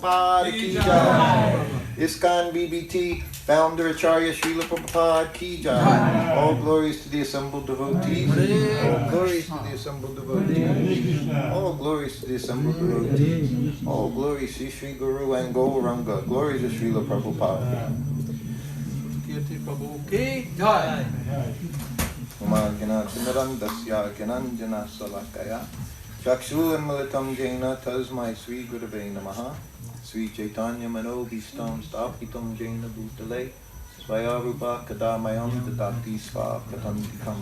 Prabhupada ki jai. ISKCON BBT founder Acharya Srila Prabhupada ki jai. All glories to the assembled devotees. All glories to the assembled devotees. All glories to the assembled devotees. All glories to Sri Guru and Gauranga. Glories to Srila Prabhupada. Shrutakirti Prabhu ki jai. Umagana Timirandasya Gananjana Salakaya Chakshu Malitam Jaina Tasmai Sri Gurave Namaha Sri Chaitanya Manobhistam Stapitam Jaina Bhutale Svayarupa Kadamayam Dadati Sva Katantikam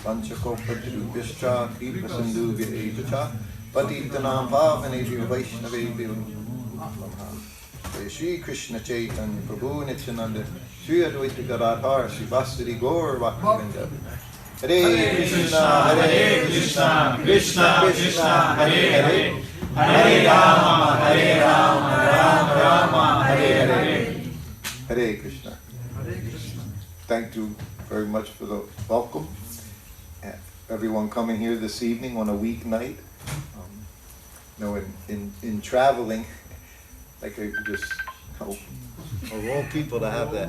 Panchakopadrubhyascha Kripa Sindhuvya Evacha Patitanam Pavanebhyo Vaishnavebhyo Namaha Shri Krishna Chaitanya Prabhu Nityananda Shri Advaita Gadadhar Sri Vasudeva Gaur Bhaktivedanta Hare Krishna, Krishna Krishna, Hare Hare, Hare Rama, Rama Rama, Hare Hare. Hare Krishna. Thank you very much for the welcome. Everyone coming here this evening on a weeknight. In traveling, like I just hope of all people to have that,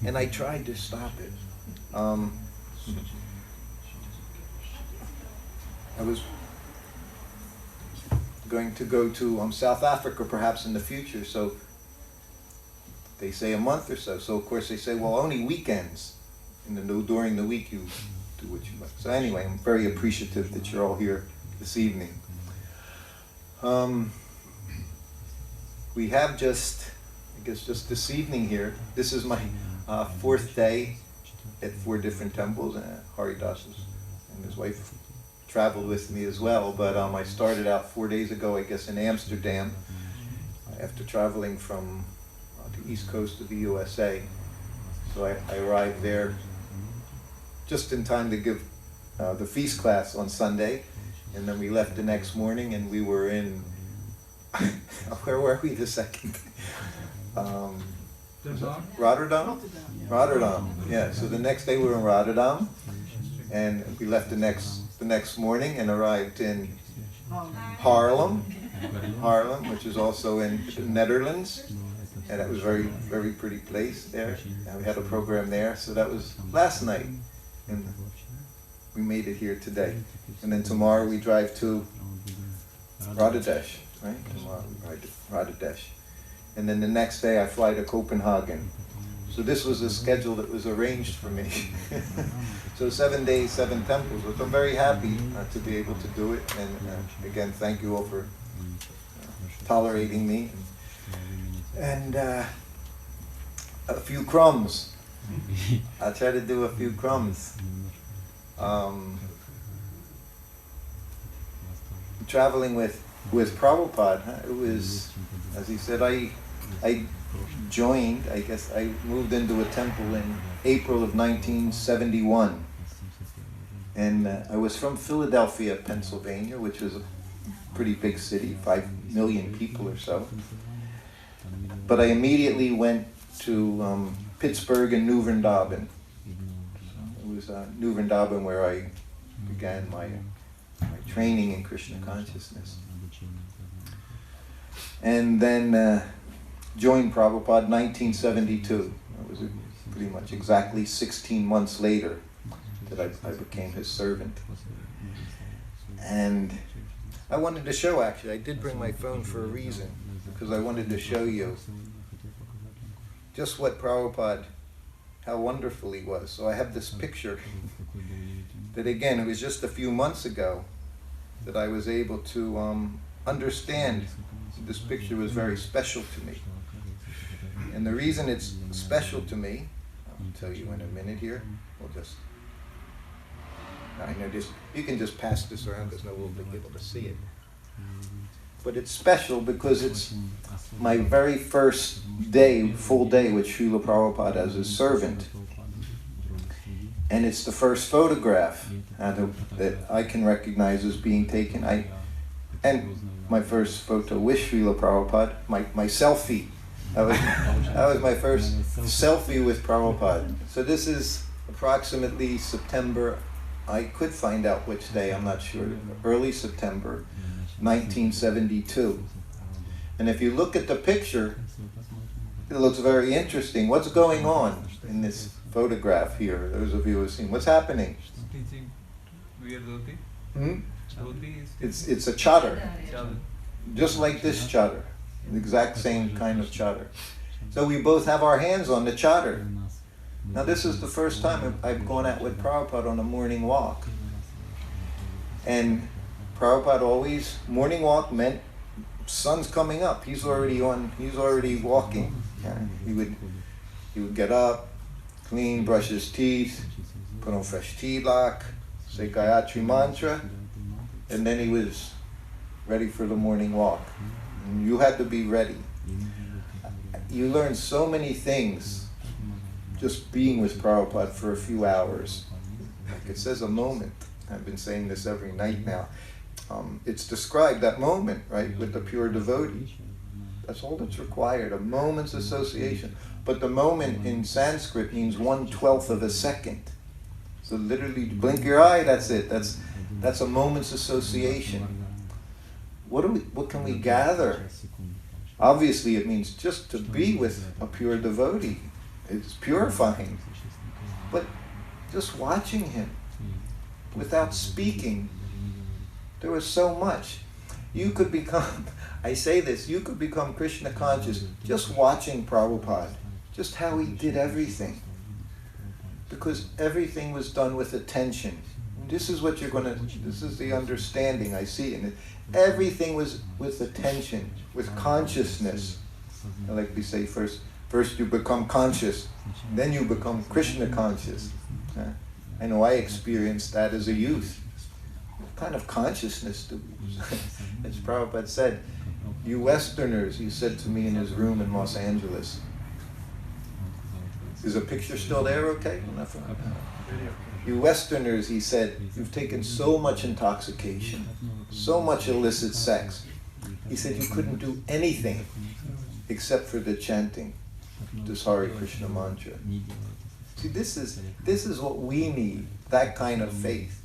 and I tried to stop it. I was going to go to South Africa perhaps in the future, so they say a month or so. So of course they say, well, only weekends. During the week you do what you like. So anyway, I'm very appreciative that you're all here this evening. We have just this evening here, this is my fourth day at 4 different temples, and Haridas and his wife traveled with me as well, but I started out 4 days ago, I guess, in Amsterdam, after traveling from the east coast of the USA. So I arrived there just in time to give the feast class on Sunday, and then we left the next morning, and we were in, where were we the second? Rotterdam? Rotterdam, yeah. So the next day we were in Rotterdam, and we left the next morning and arrived in Haarlem, which is also in the Netherlands, and it was very, very pretty place there. And we had a program there, so that was last night, and we made it here today. And then tomorrow we drive to Rotterdam, right? Tomorrow we drive to Rotterdam, and then the next day I fly to Copenhagen. So this was a schedule that was arranged for me. So 7 days, 7 temples, which I'm very happy to be able to do it. And again, thank you all for tolerating me. And a few crumbs. I'll try to do a few crumbs. Traveling with Prabhupada, it was, as he said, I joined, I guess I moved into a temple in April of 1971. And I was from Philadelphia, Pennsylvania, which was a pretty big city, 5 million people or so. But I immediately went to Pittsburgh and New Vrindavan. It was New Vrindavan where I began my training in Krishna consciousness. And then joined Prabhupada 1972. It was pretty much exactly 16 months later that I became his servant. And I wanted to show, actually, I did bring my phone for a reason, because I wanted to show you just what Prabhupada, how wonderful he was. So I have this picture that, again, it was just a few months ago that I was able to understand this picture was very special to me. And the reason it's special to me, I'll tell you in a minute here. I know this, you can just pass this around because no one will be able to see it. But it's special because it's my very first day, full day with Srila Prabhupada as his servant. And it's the first photograph that I can recognize as being taken. And my first photo with Srila Prabhupada, my selfie. That was my first selfie with Prabhupada. So this is approximately September, I could find out which day, I'm not sure, early September 1972. And if you look at the picture, it looks very interesting. What's going on in this photograph here? Those of you who have seen, what's happening? Hmm? It's a chadar, just like this chadar, the exact same kind of chadar. So we both have our hands on the chadar. Now this is the first time I've gone out with Prabhupada on a morning walk. And Prabhupada always, morning walk meant sun's coming up. He's already walking. Yeah. He would get up, clean, brush his teeth, put on fresh tilak, say Gayatri mantra, and then he was ready for the morning walk. And you had to be ready. You learn so many things just being with Prabhupada for a few hours. Like it says a moment. I've been saying this every night now. It's described, that moment, right, with the pure devotee. That's all that's required, a moment's association. But the moment in Sanskrit means 1/12 of a second. So literally, blink your eye, that's it. That's a moment's association. What can we gather? Obviously, it means just to be with a pure devotee. It's purifying. But just watching him, without speaking, there was so much. You could become, I say this, you could become Krishna conscious just watching Prabhupada, just how he did everything. Because everything was done with attention. And this is what this is the understanding I see in it. Everything was with attention, with consciousness. Like we say, first you become conscious, then you become Krishna conscious. I know I experienced that as a youth. What kind of consciousness do we? As Prabhupada said, you Westerners, he said to me in his room in Los Angeles. Is the picture still there okay? You Westerners, he said, you've taken so much intoxication, so much illicit sex. He said you couldn't do anything except for the chanting, this Hare Krishna mantra. See, this is what we need, that kind of faith.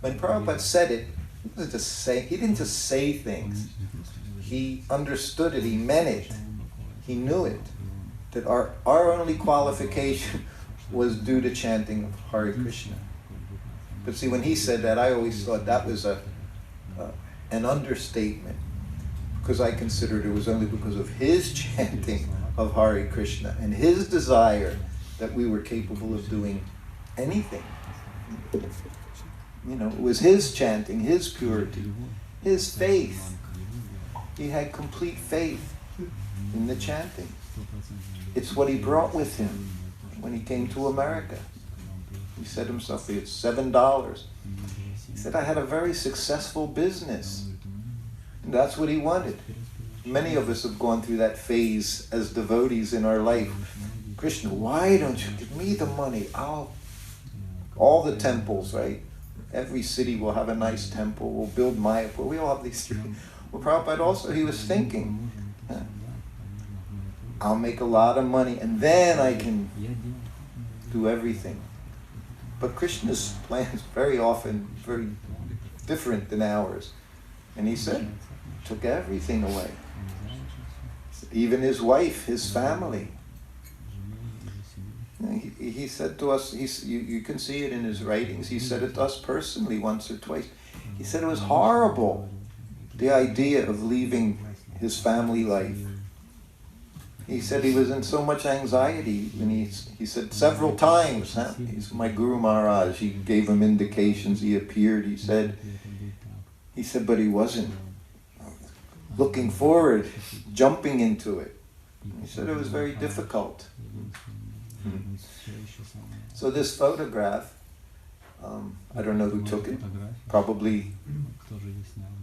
When Prabhupada said it, he didn't just say things. He understood it, he meant it, he knew it. That our only qualification was due to chanting of Hare Krishna. But see, when he said that, I always thought that was an understatement, because I considered it was only because of his chanting of Hare Krishna and his desire that we were capable of doing anything. You know, it was his chanting, his purity, his faith. He had complete faith in the chanting. It's what he brought with him when he came to America. He said himself, he had $7. He said, I had a very successful business. And that's what he wanted. Many of us have gone through that phase as devotees in our life. Krishna, why don't you give me the money? All the temples, right? Every city will have a nice temple. We'll build Mayapur. We all have these three. Well, Prabhupada also, he was thinking, I'll make a lot of money and then I can do everything. But Krishna's plan is very often very different than ours. And he said, took everything away. Even his wife, his family. He said to us, you can see it in his writings, he said it to us personally once or twice. He said it was horrible, the idea of leaving his family life. He said he was in so much anxiety, and he said several times, he's my Guru Maharaj, he gave him indications, he appeared, he said, but he wasn't looking forward, jumping into it. He said it was very difficult. So this photograph, I don't know who took it, probably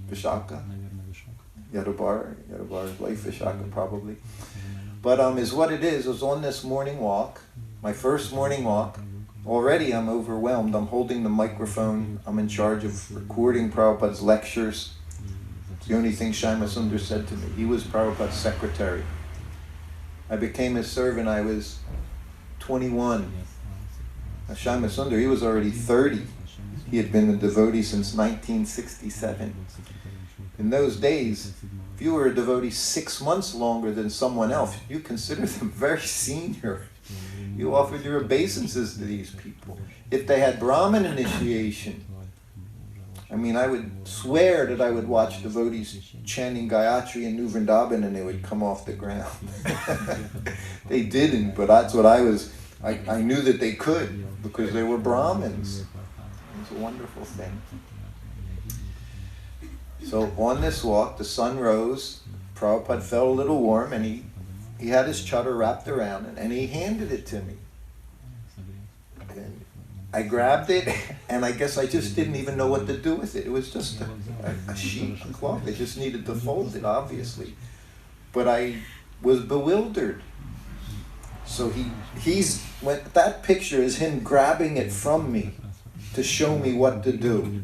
Vishaka, Yadubar's wife Vishaka probably. But is what it is on this morning walk, my first morning walk. Already I'm overwhelmed. I'm holding the microphone. I'm in charge of recording Prabhupada's lectures. It's the only thing Shyama Sundar said to me. He was Prabhupada's secretary. I became his servant. I was 21. Now, Shyama Sundar, he was already 30. He had been a devotee since 1967. In those days, if you were a devotee 6 months longer than someone else, you consider them very senior. You offered your obeisances to these people. If they had Brahmin initiation, I mean, I would swear that I would watch devotees chanting Gayatri in New Vrindavan and they would come off the ground. They didn't, but that's what I knew that they could because they were Brahmins. It's a wonderful thing. So on this walk, the sun rose, Prabhupada felt a little warm, and he had his chadar wrapped around it, and he handed it to me. And I grabbed it, and I guess I just didn't even know what to do with it. It was just a sheet of cloth. I just needed to fold it, obviously. But I was bewildered. So that picture is him grabbing it from me to show me what to do.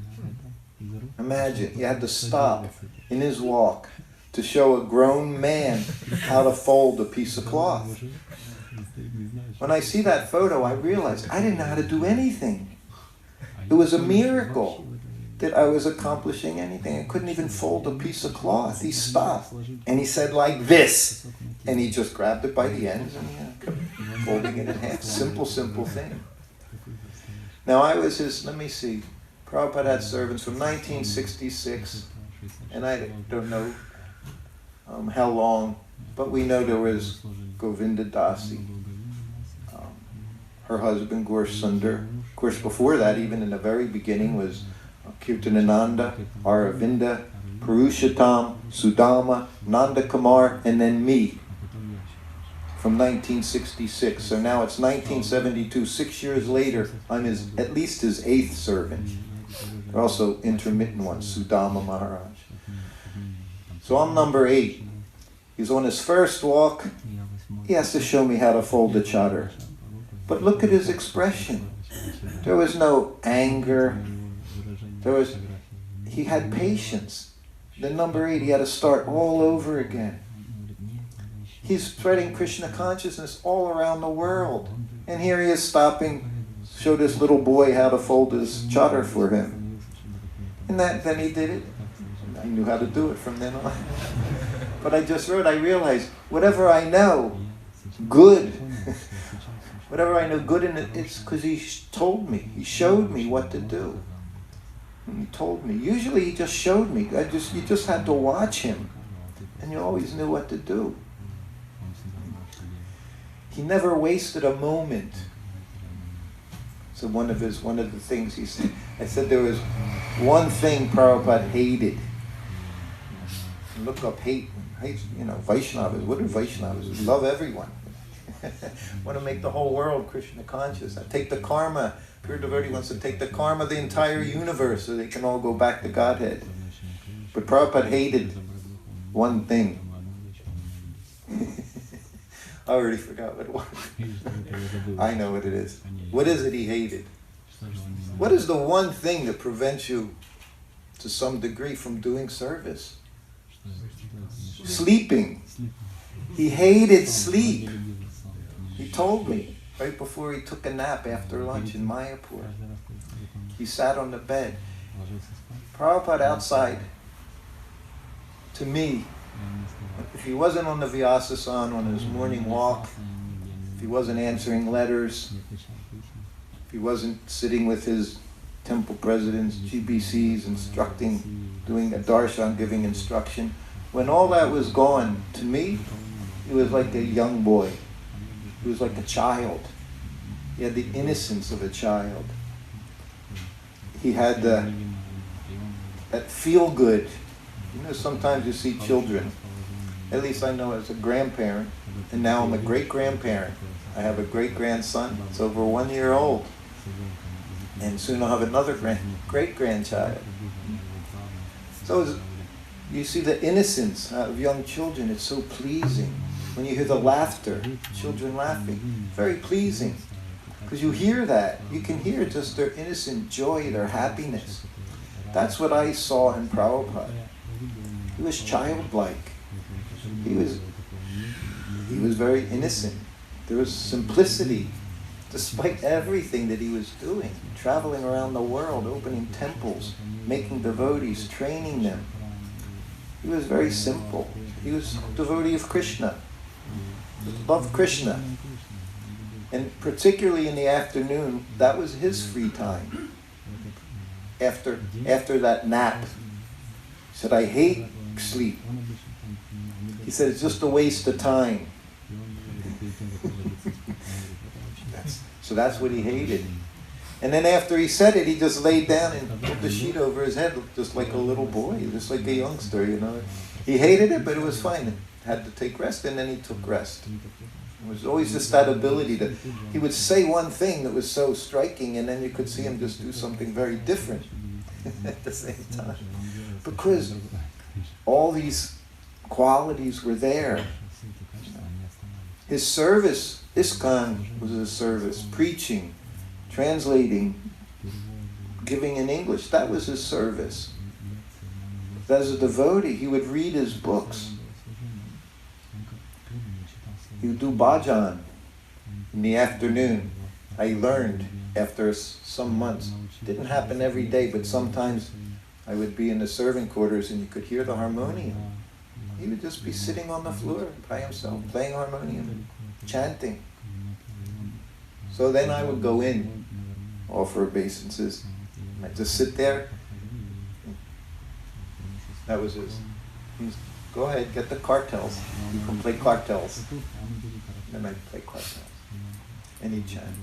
Imagine, he had to stop in his walk to show a grown man how to fold a piece of cloth. When I see that photo, I realized I didn't know how to do anything. It was a miracle that I was accomplishing anything. I couldn't even fold a piece of cloth. He stopped and he said like this. And he just grabbed it by the ends and kept folding it in half. Simple thing. Now I was let me see, Prabhupada had servants from 1966, and I don't know how long, but we know there was Govinda Dasi, her husband Gaur Sundar. Of course, before that, even in the very beginning, was Kirtanananda, Aravinda, Purushottam, Sudama, Nanda Kumar, and then me from 1966. So now it's 1972. 6 years later, I'm at least his 8th servant. There are also intermittent ones, Sudama Maharaj. So I'm number 8. He's on his first walk. He has to show me how to fold the chadar. But look at his expression. There was no anger. He had patience. Then number 8, he had to start all over again. He's spreading Krishna consciousness all around the world. And here he is stopping, show this little boy how to fold his chadar for him. And then he did it. I knew how to do it from then on. But I realized, whatever I know, good. Whatever I know good in it, it's because he told me. He showed me what to do. And he told me. Usually he just showed me. You just had to watch him. And you always knew what to do. He never wasted a moment. So one of the things he said, I said there was one thing Prabhupada hated. Look up hate, Vaishnavas. What are Vaishnavas? Love everyone. Want to make the whole world Krishna conscious. Take the karma. Pure devotee wants to take the karma of the entire universe so they can all go back to Godhead. But Prabhupada hated one thing. I already forgot what it was. I know what it is. What is it he hated? What is the one thing that prevents you, to some degree, from doing service? Sleeping. He hated sleep. He told me right before he took a nap after lunch in Mayapur. He sat on the bed. Prabhupada outside, to me, if he wasn't on the Vyasa-san on his morning walk, if he wasn't answering letters, if he wasn't sitting with his temple presidents, GBCs, instructing, doing a darshan, giving instruction, when all that was gone, to me, he was like a young boy. He was like a child. He had the innocence of a child. He had that feel good. Sometimes you see children, at least I know as a grandparent, and now I'm a great-grandparent. I have a great-grandson. It's over 1 year old. And soon I'll have another great-grandchild. So you see the innocence of young children. It's so pleasing. When you hear the laughter, children laughing, very pleasing. Because you hear that. You can hear just their innocent joy, their happiness. That's what I saw in Prabhupada. He was childlike. He was very innocent. There was simplicity, despite everything that he was doing. Traveling around the world, opening temples, making devotees, training them. He was very simple. He was a devotee of Krishna. He loved Krishna. And particularly in the afternoon, that was his free time. After that nap, he said, I hate sleep. He said, it's just a waste of time. So that's what he hated. And then after he said it, he just laid down and put the sheet over his head, just like a little boy, just like a youngster, you know. He hated it, but it was fine. He had to take rest, and then he took rest. It was always just that ability to, he would say one thing that was so striking, and then you could see him just do something very different at the same time. Because all these qualities were there. His service, ISKCON was his service, preaching, translating, giving in English, that was his service. As a devotee, he would read his books. He would do bhajan in the afternoon. I learned after some months. It didn't happen every day, but sometimes I would be in the servant quarters and you could hear the harmonium. He would just be sitting on the floor by himself, playing harmonium, chanting. So then I would go in, offer obeisances, and I'd just sit there. That was his. Go ahead, get the cartels. You can play cartels. And I'd play cartels. And he'd chant.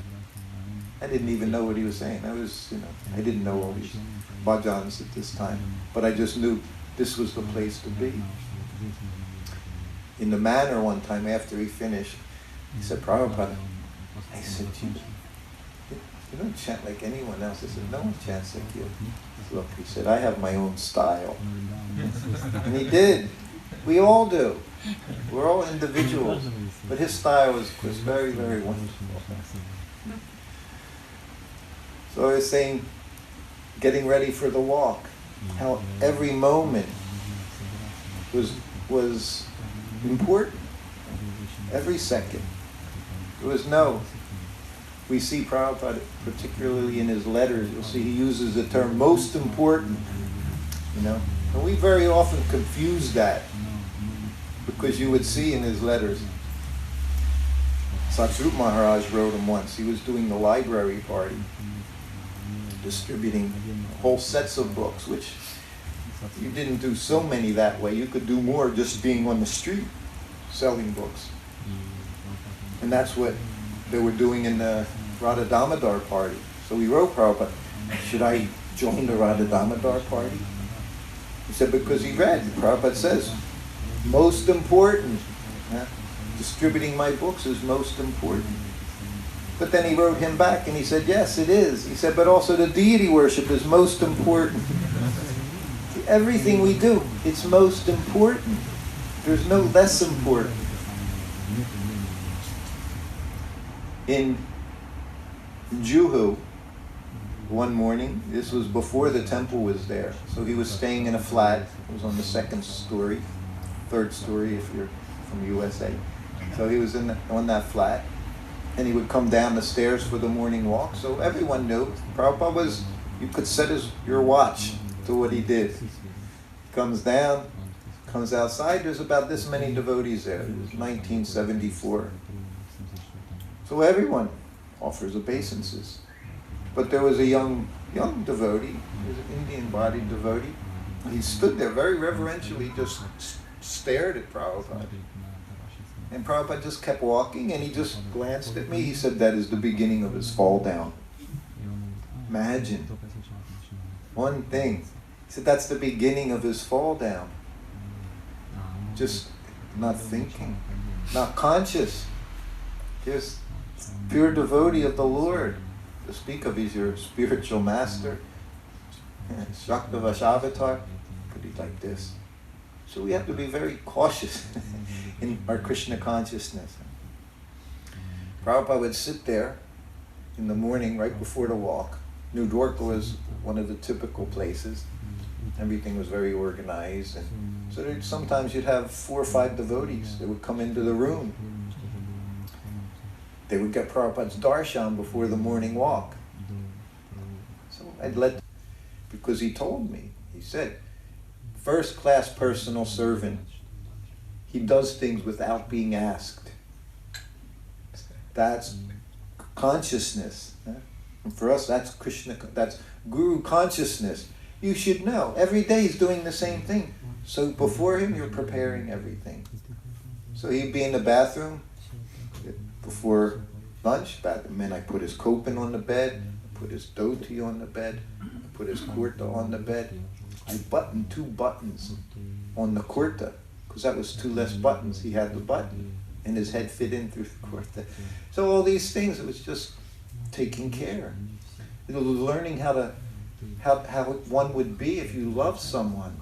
I didn't even know what he was saying. I didn't know all these bhajans at this time. But I just knew this was the place to be. In the manor one time after he finished, he said, Prabhupada, I said, you don't chant like anyone else. I said, no one chants like you. Look, he said, I have my own style. And he did. We all do. We're all individuals. But his style was very, very wonderful. So I was saying, getting ready for the walk, how every moment was important. Every second. There was we see Prabhupada, particularly in his letters, you'll see he uses the term most important, you know. And we very often confuse that, because you would see in his letters, Satsrup Maharaj wrote him once. He was doing the library party, distributing whole sets of books, which you didn't do so many that way. You could do more just being on the street, selling books. And that's what they were doing in the Radha Damodar party. So he wrote Prabhupada, should I join the Radha Damodar party? He said, because he read, Prabhupada says, most important. Distributing my books is most important. But then he wrote him back and he said, yes, it is. He said, but also the deity worship is most important. Everything we do, it's most important. There's no less important. In Juhu, one morning, this was before the temple was there, so he was staying in a flat. It was on the second story, third story if you're from USA. So he was on that flat, and he would come down the stairs for the morning walk. So everyone knew Prabhupada was, you could set your watch to what he did. Comes down, comes outside, there's about this many devotees there. It was 1974. So everyone offers obeisances. But there was a young devotee, he was an Indian-bodied devotee. He stood there very reverentially, just stared at Prabhupada. And Prabhupada just kept walking, and he just glanced at me. He said, that is the beginning of his fall down. Imagine. One thing. He said, that's the beginning of his fall down. Just not thinking, not conscious. Just pure devotee of the Lord. To speak of, he's your spiritual master. Shakta Vashavatar, could be like this. So we have to be very cautious in our Krishna consciousness. Prabhupada would sit there in the morning right before the walk. New Dwarka was one of the typical places. Everything was very organized. And so sometimes you'd have 4 or 5 devotees that would come into the room. They would get Prabhupada's darshan before the morning walk. So I'd because he told me, he said, first-class personal servant. He does things without being asked. That's consciousness. And for us, that's Krishna, that's Guru consciousness. You should know. Every day he's doing the same thing. So before him, you're preparing everything. So he'd be in the bathroom before lunch. And then I put his kopin on the bed, I put his dhoti on the bed, I put his kurta on the bed. I buttoned 2 buttons on the kurta, because that was 2 less buttons. He had the button, and his head fit in through the kurta. So all these things, it was just taking care. It was learning how one would be if you loved someone.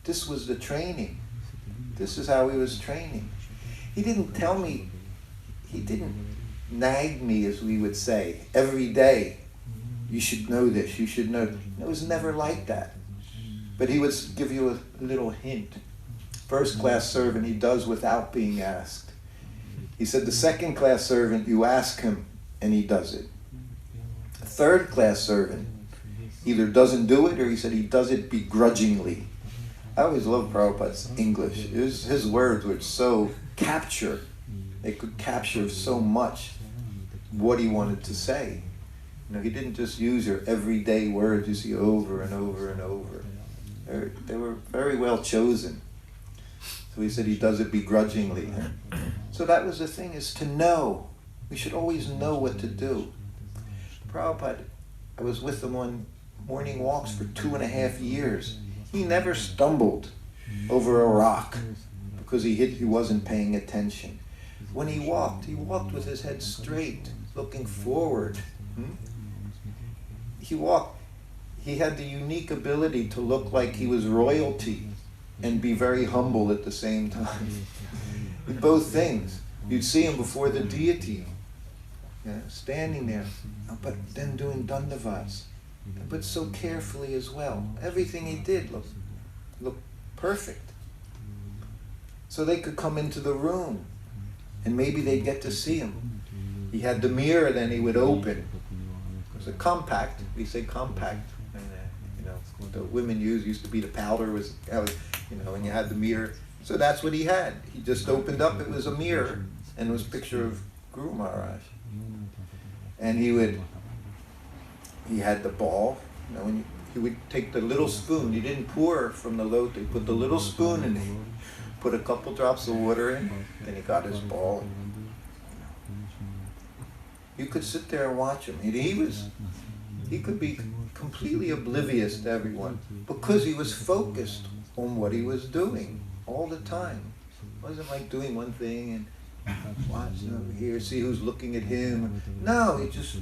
This was the training. This is how he was training. He didn't tell me, he didn't nag me, as we would say, every day. You should know this, you should know. It was never like that. But he would give you a little hint. First-class servant, he does without being asked. He said the second-class servant, you ask him and he does it. A third-class servant either doesn't do it, or he said he does it begrudgingly. I always loved Prabhupada's English. His words would so capture. They could capture so much what he wanted to say. He didn't just use your everyday words you see over and over and over. They were very well chosen. So he said he does it begrudgingly. So that was the thing, is to know. We should always know what to do. Prabhupada, I was with him on morning walks for 2.5 years. He never stumbled over a rock because he wasn't paying attention. When he walked with his head straight, looking forward. He had the unique ability to look like he was royalty and be very humble at the same time. Both things. You'd see him before the deity, standing there, but then doing dandavats, but so carefully as well. Everything he did looked perfect. So they could come into the room, and maybe they'd get to see him. He had the mirror, then he would open. It was a compact. We say compact. And, the women used to be the powder was, and you had the mirror. So that's what he had. He just opened up. It was a mirror, and it was a picture of Guru Maharaj. And he had the ball. And he would take the little spoon. He didn't pour from the lotus. He put the little spoon in it. Put a couple drops of water in. Then he got his ball. You could sit there and watch him. He could be completely oblivious to everyone because he was focused on what he was doing all the time. It wasn't like doing one thing and watching over here, see who's looking at him. No, he just,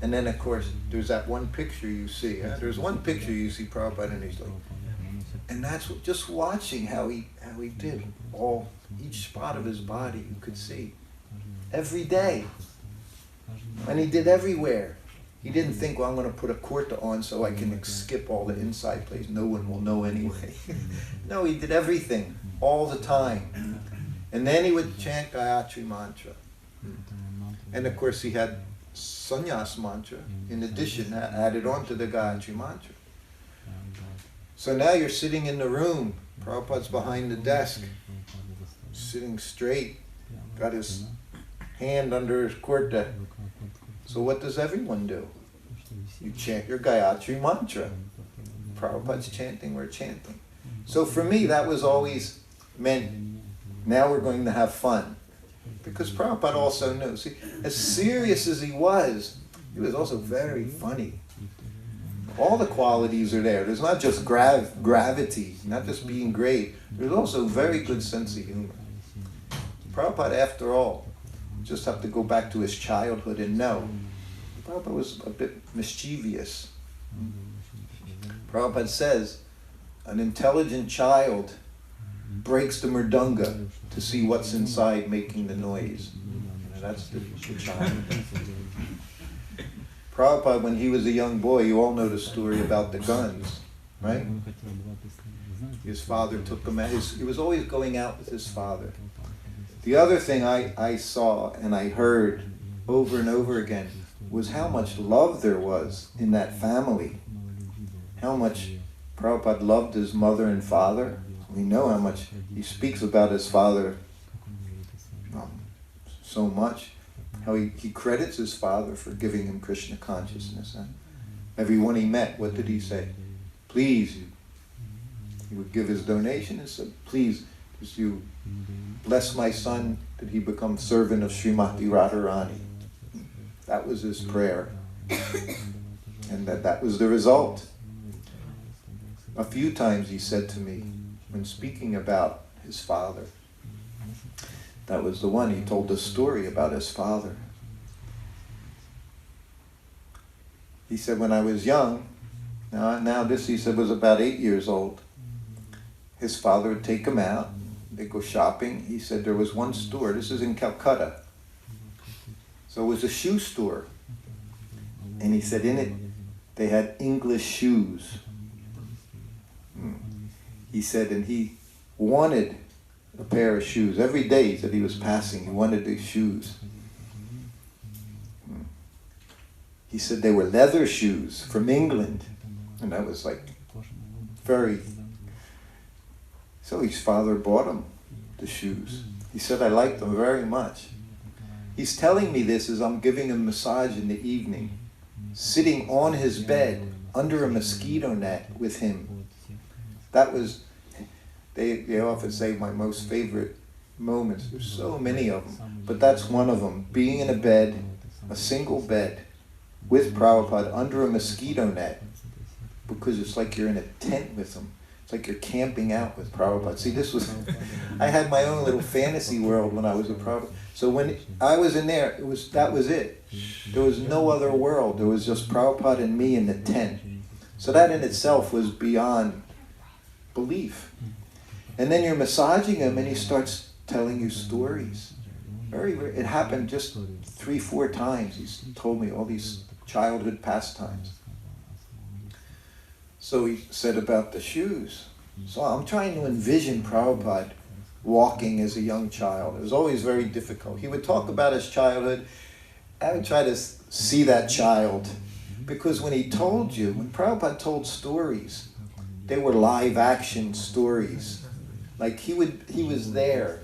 and then of course there's that one picture you see. There's one picture you see Prabhupada, and he's like, and that's just watching how he did each spot of his body. You could see every day, and he did everywhere. He didn't think, well, I'm going to put a kurta on so I can skip all the inside place. No one will know anyway. No, he did everything all the time. And then he would chant Gayatri mantra. And of course he had sannyas mantra, in addition, added on to the Gayatri mantra. So now you're sitting in the room. Prabhupada's behind the desk, sitting straight, got his hand under his kurta. So what does everyone do? You chant your Gayatri mantra. Prabhupada's chanting, we're chanting. So for me, that was always meant, now we're going to have fun. Because Prabhupada also knew, see, as serious as he was also very funny. All the qualities are there. There's not just gravity, not just being great. There's also a very good sense of humor. Prabhupada, after all, just have to go back to his childhood and know. Prabhupada was a bit mischievous. Prabhupada says, an intelligent child breaks the mridanga to see what's inside making the noise. That's the child. Prabhupada, when he was a young boy, you all know the story about the guns, right? His father took him out. He was always going out with his father. The other thing I saw and I heard over and over again was how much love there was in that family. How much Prabhupada loved his mother and father. We know how much he speaks about his father so much. How he credits his father for giving him Krishna consciousness. Huh? Everyone he met, what did he say? Please, he would give his donation and said, please, as you bless my son, that he become servant of Srimati Radharani. That was his prayer. And that was the result. A few times he said to me, when speaking about his father, that was the one, he told a story about his father. He said, when I was young, now this he said was about 8 years old, his father would take him out, they'd go shopping. He said there was one store, this is in Calcutta, so it was a shoe store. And he said in it, they had English shoes. He said, and he wanted a pair of shoes. Every day that he was passing, he wanted these shoes. He said they were leather shoes from England. And that was like very... So his father bought him the shoes. He said, I liked them very much. He's telling me this as I'm giving him a massage in the evening, sitting on his bed under a mosquito net with him. That was... They often say my most favorite moments. There's so many of them. But that's one of them. Being in a bed, a single bed, with Prabhupada under a mosquito net, because it's like you're in a tent with him. It's like you're camping out with Prabhupada. See, this was... I had my own little fantasy world when I was with Prabhupada. So when I was in there, that was it. There was no other world. There was just Prabhupada and me in the tent. So that in itself was beyond belief. And then you're massaging him and he starts telling you stories. It happened just 3-4 times. He's told me all these childhood pastimes. So he said about the shoes. So I'm trying to envision Prabhupada walking as a young child. It was always very difficult. He would talk about his childhood. I would try to see that child. Because when he told you, when Prabhupada told stories, they were live action stories. Like he was there,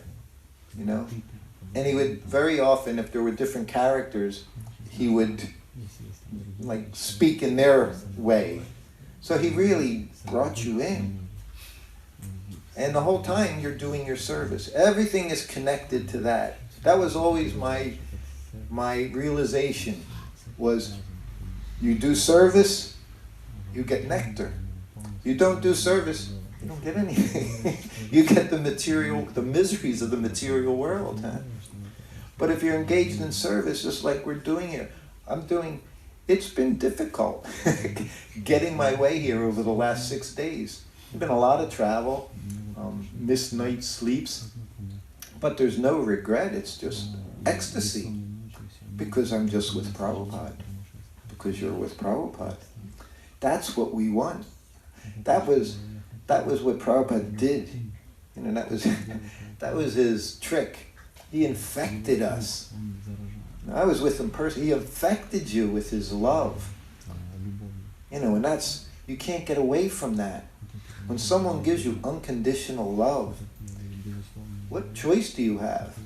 you know? And he would very often, if there were different characters, he would like speak in their way. So he really brought you in. And the whole time you're doing your service. Everything is connected to that. That was always my realization, was you do service, you get nectar. You don't do service, you don't get anything. You get the miseries of the material world. Huh? But if you're engaged in service, just like we're doing here, it's been difficult getting my way here over the last 6 days. There's been a lot of travel, missed night sleeps, but there's no regret. It's just ecstasy, because I'm just with Prabhupada, because you're with Prabhupada. That's what we want. That was what Prabhupada did. You know, that was his trick. He infected us. I was with him personally. He infected you with his love. You know, and you can't get away from that. When someone gives you unconditional love, what choice do you have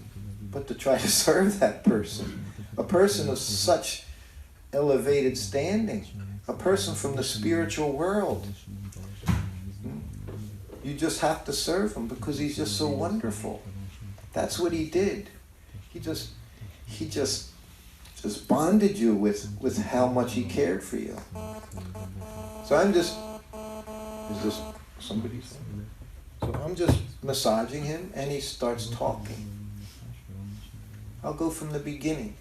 but to try to serve that person? A person of such elevated standing, a person from the spiritual world. You just have to serve him because he's just so wonderful. That's what he did. He just bonded you with how much he cared for you. So is this somebody? So I'm just massaging him and he starts talking. I'll go from the beginning.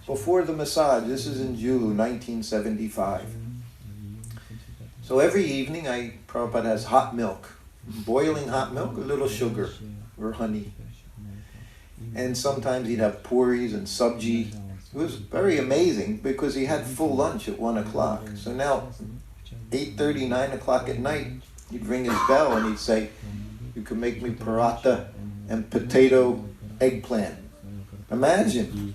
Before the massage, this is in June 1975. So every evening, Prabhupada has hot milk, boiling hot milk, a little sugar or honey. And sometimes he'd have puris and sabji. It was very amazing because he had full lunch at 1 o'clock. So now, 8:30, 9 o'clock at night, he'd ring his bell and he'd say, you can make me paratha and potato eggplant. Imagine.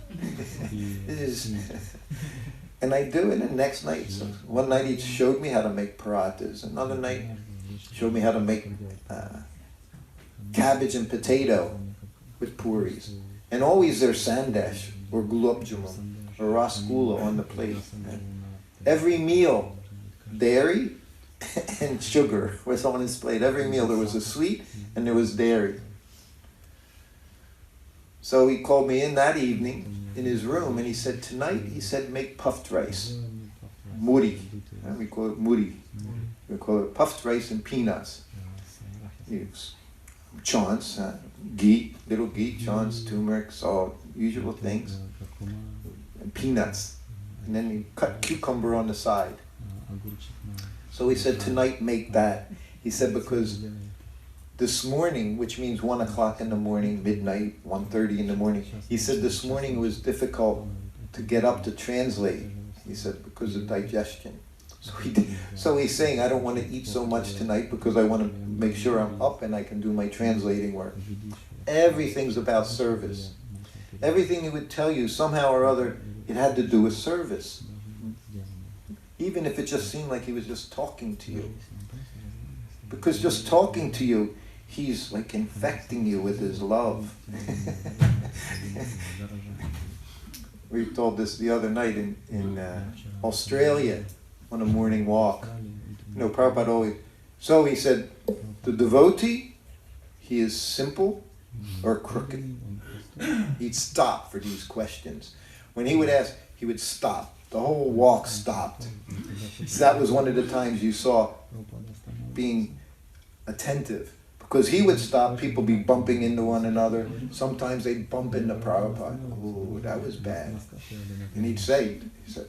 And I do it, and next night, so one night he showed me how to make parathas. Another night, showed me how to make cabbage and potato with puris. And always there's sandesh, or gulab jamun, or rasgulla on the plate. Every meal, dairy and sugar was on his plate. Every meal there was a sweet and there was dairy. So he called me in that evening in his room and he said, tonight, he said, make puffed rice. Muri. We call it muri. We call it puffed rice and peanuts. Chance, ghee, little ghee, chance, turmeric, salt, usual things. And peanuts. And then he cut cucumber on the side. So he said, tonight make that. He said, because this morning, which means 1 o'clock in the morning, midnight, 1:30 in the morning, he said this morning it was difficult to get up to translate. He said, because of digestion. So he's saying, I don't want to eat so much tonight because I want to make sure I'm up and I can do my translating work. Everything's about service. Everything he would tell you, somehow or other, it had to do with service. Even if it just seemed like he was just talking to you. Because just talking to you, he's like infecting you with his love. We told this the other night in Australia on a morning walk. You know, Prabhupada always... So he said, the devotee, he is simple or crooked. He'd stop for these questions. When he would ask, he would stop. The whole walk stopped. So that was one of the times you saw being attentive. Because he would stop, people be bumping into one another. Sometimes they'd bump into Prabhupada. Oh, that was bad. And he'd say,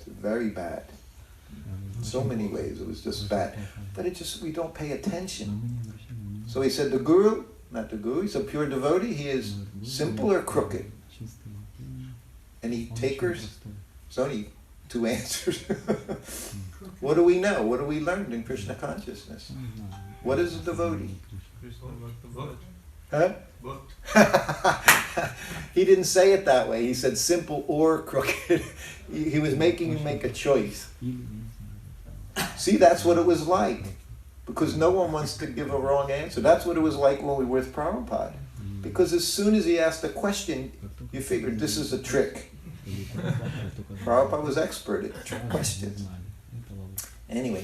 very bad. In so many ways, it was just bad. But we don't pay attention. So he said, the guru, not the guru, he's a pure devotee, he is simple or crooked. Any takers? There's only 2 answers. What do we know? What do we learn in Krishna consciousness? What is a devotee? Huh? He didn't say it that way. He said simple or crooked. He was making you make a choice. See, that's what it was like. Because no one wants to give a wrong answer. That's what it was like when we were with Prabhupada. Because as soon as he asked a question, you figured this is a trick. Prabhupada was expert at trick questions. Anyway,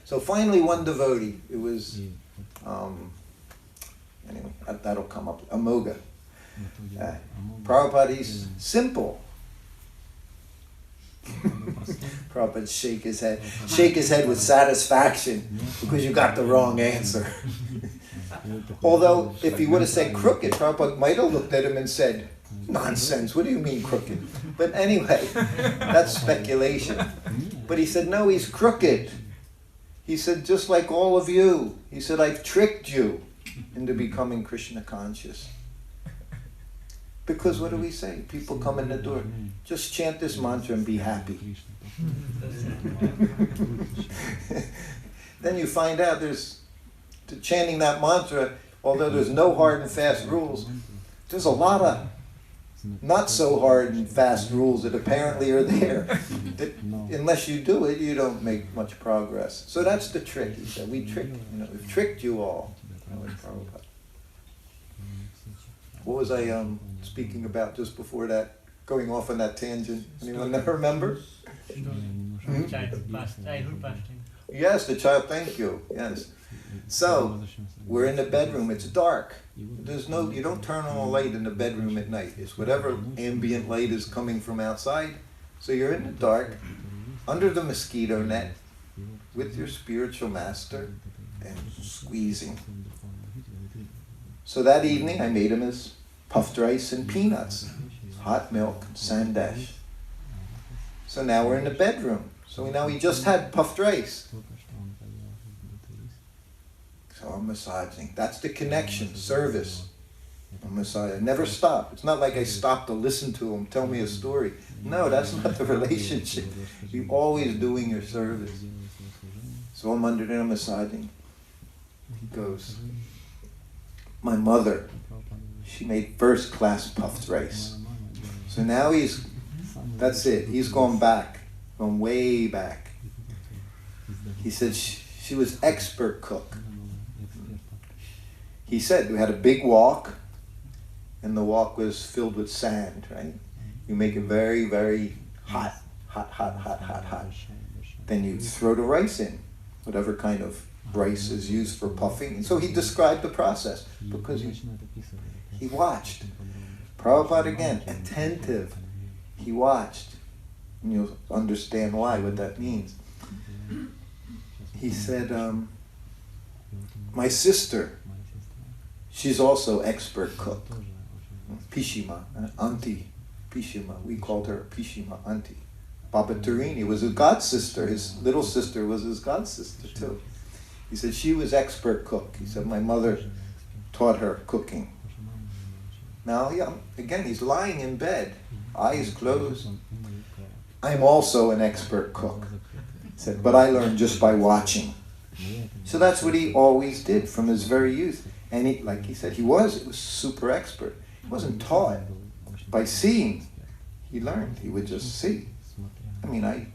so finally one devotee, it was, anyway, that'll come up, Amoga. Prabhupada, he's simple. Prabhupada shake his head with satisfaction because you got the wrong answer. Although, if he would have said crooked, Prabhupada might have looked at him and said, nonsense, what do you mean crooked? But anyway, that's speculation. But he said, no, he's crooked. He said, just like all of you. He said, I've tricked you into becoming Krishna conscious. Because what do we say? People come in the door, just chant this mantra and be happy. Then you find out chanting that mantra, although there's no hard and fast rules, there's a lot of not so hard and fast rules that apparently are there. That unless you do it, you don't make much progress. So that's the trick. He said, we've tricked you all. What was I speaking about just before that? Going off on that tangent. Anyone remember? Childhood fasting. Yes, the child. Thank you. Yes. So we're in the bedroom. It's dark. You don't turn on a light in the bedroom at night. It's whatever ambient light is coming from outside. So you're in the dark, under the mosquito net, with your spiritual master, and squeezing. So that evening I made him his puffed rice and peanuts, hot milk, sandesh. So now we're in the bedroom. So now we just had puffed rice. So I'm massaging. That's the connection, service. I'm massaging. I never stop. It's not like I stop to listen to him, tell me a story. No, that's not the relationship. You're always doing your service. So I'm under there massaging. He goes, my mother, she made first-class puffed rice. So now that's it. He's gone back from way back. He said she was expert cook. He said we had a big wok, and the wok was filled with sand, right? You make it very, very hot. Then you throw the rice in, whatever kind of rice is used for puffing. And so he described the process because he watched. Prabhupada again, attentive. He watched. And you'll understand why, what that means. He said, my sister, she's also expert cook. Pishima, auntie, Pishima. We called her Pishima, auntie. Baba Tarini was his god sister. His little sister was his god sister too. He said she was expert cook. He said my mother taught her cooking. Now, again, he's lying in bed, eyes closed. I'm also an expert cook. He said, but I learned just by watching. So that's what he always did from his very youth. And he, like he said, he was super expert. He wasn't taught by seeing. He learned. He would just see. I mean,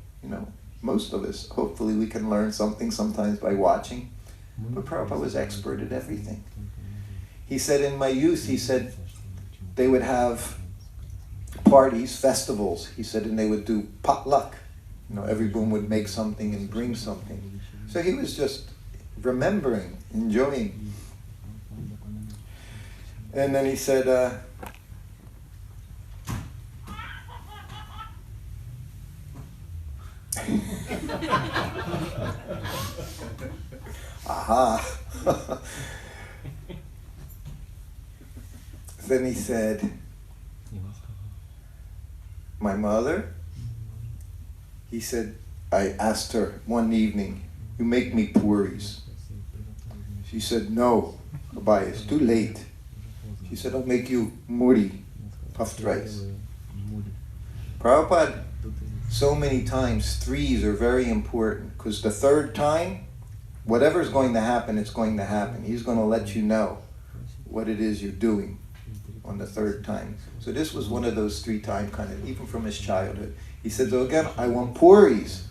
most of us, hopefully we can learn something sometimes by watching. But Prabhupada was expert at everything. He said in my youth, he said, they would have parties, festivals, he said, and they would do potluck. Everyone would make something and bring something. So he was just remembering, enjoying. And then he said, aha. Then he said, my mother, he said, I asked her one evening, you make me puris. She said, no, Abhay, it's too late. She said, I'll make you muri, puffed rice. Prabhupada, so many times, threes are very important, because the third time, whatever's going to happen, it's going to happen. He's going to let you know what it is you're doing on the third time. So this was one of those 3-time kind of, even from his childhood. He said, so again, I want puris.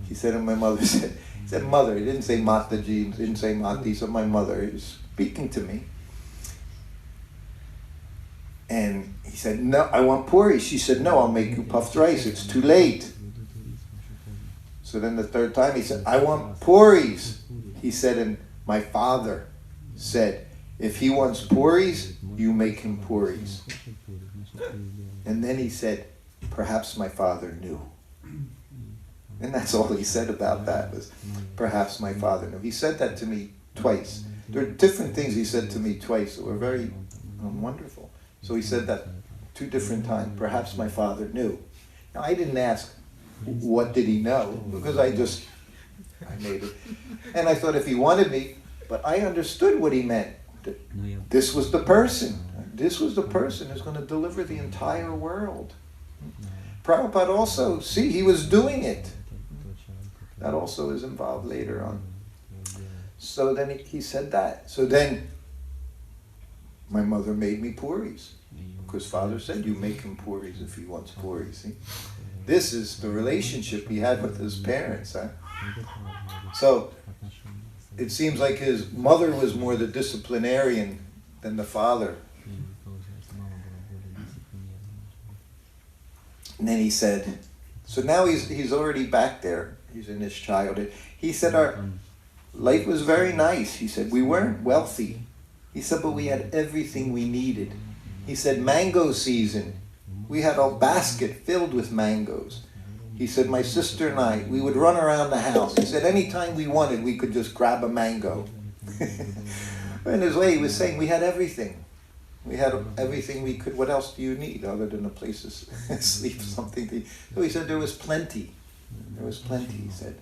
He said, and my mother said, he said, mother. He didn't say Mataji, he didn't say Mati, so my mother. He was speaking to me. And he said, no, I want puris. She said, no, I'll make you puffed rice. It's too late. So then the third time he said, I want puris. He said, and my father said, if he wants puris, you make him puris. And then he said, perhaps my father knew. And that's all he said about that, was perhaps my father knew. He said that to me twice. There are different things he said to me twice that were very wonderful. So he said that 2 different times, perhaps my father knew. Now I didn't ask, what did he know? Because I made it. And I thought if he wanted me, but I understood what he meant. That this was the person. This was the person who's going to deliver the entire world. Prabhupada also, see, he was doing it. That also is involved later on. So then he said that. So then my mother made me puris. Because father said, you make him puris if he wants puris. See? This is the relationship he had with his parents. Huh? So it seems like his mother was more the disciplinarian than the father. And then he said, so now he's already back there. He's in his childhood. He said our life was very nice. He said we weren't wealthy. He said, but we had everything we needed. He said mango season. We had a basket filled with mangoes. He said, my sister and I, we would run around the house. He said, anytime we wanted, we could just grab a mango. In his way, he was saying we had everything. We had everything we could. What else do you need other than a place to sleep, something to eat? So he said there was plenty. There was plenty, he said.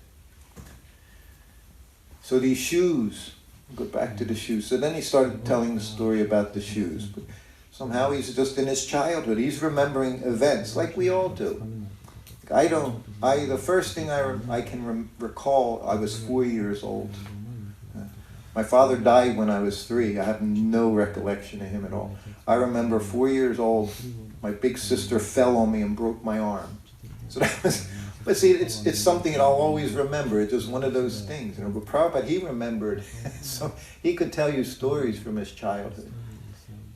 So these shoes, go back to the shoes. So then he started telling the story about the shoes. But somehow he's just in his childhood. He's remembering events like we all do. The first thing I can recall, I was 4 years old. My father died when I was 3. I have no recollection of him at all. I remember 4 years old, my big sister fell on me and broke my arm. So that was But see, it's something that I'll always remember. It's just one of those things. But Prabhupada, he remembered. So he could tell you stories from his childhood.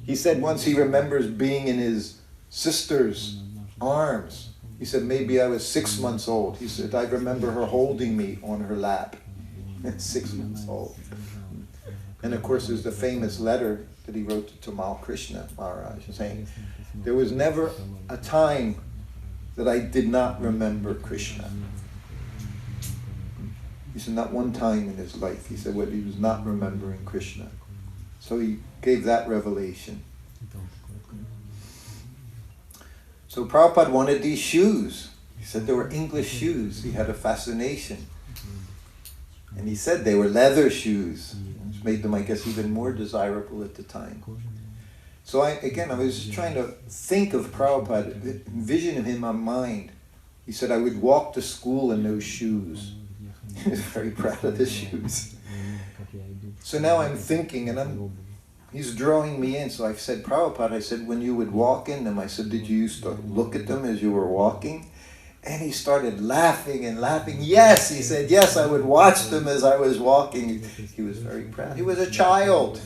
He said once he remembers being in his sister's arms. He said, maybe I was 6 months old. He said, I remember her holding me on her lap at 6 months old. And of course, there's the famous letter that he wrote to Tamal Krishna Maharaj, saying, there was never a time that I did not remember Krishna. He said, not one time in his life, he said, he was not remembering Krishna. So he gave that revelation. So Prabhupada wanted these shoes. He said they were English shoes. He had a fascination. And he said they were leather shoes, which made them, I guess, even more desirable at the time. So I was just trying to think of Prabhupada, envision him in my mind. He said I would walk to school in those shoes. He was very proud of the shoes. So now I'm thinking, and he's drawing me in. So I said, Prabhupada, I said, when you would walk in them, I said, did you used to look at them as you were walking? And he started laughing and laughing. Yes, he said, yes, I would watch them as I was walking. He was very proud. He was a child,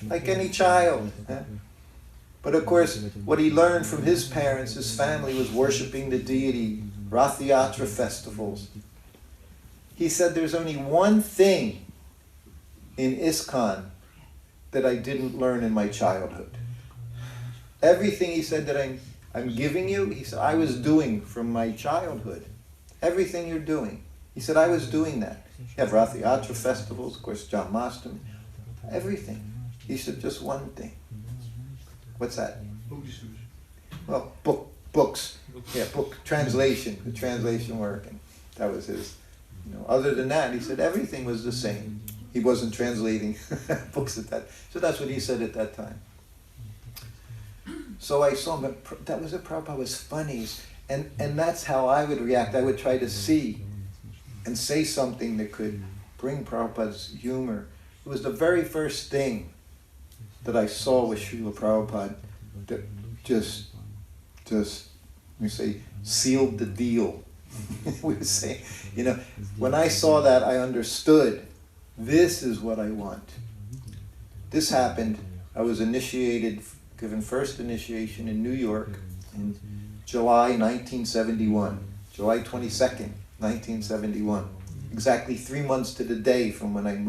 like any child. But of course, what he learned from his parents, his family, was worshiping the deity, Rath Yatra festivals. He said, there's only one thing in ISKCON that I didn't learn in my childhood. Everything, he said, that I'm giving you, he said, I was doing from my childhood. Everything you're doing. He said, I was doing that. You have Rath Yatra festivals, of course, Janmashtami, everything. He said, just one thing. What's that? Well, books. Yeah, book translation, the translation work. And that was his, other than that, he said everything was the same. He wasn't translating books at that. So that's what he said at that time. So I saw him, that was what Prabhupada was funny. And that's how I would react. I would try to see and say something that could bring Prabhupada's humor. It was the very first thing that I saw with Srila Prabhupada that just, we say, sealed the deal. We would say, when I saw that, I understood, this is what I want. This happened, I was given first initiation in New York in July 1971, July 22nd, 1971. Exactly 3 months to the day from when I moved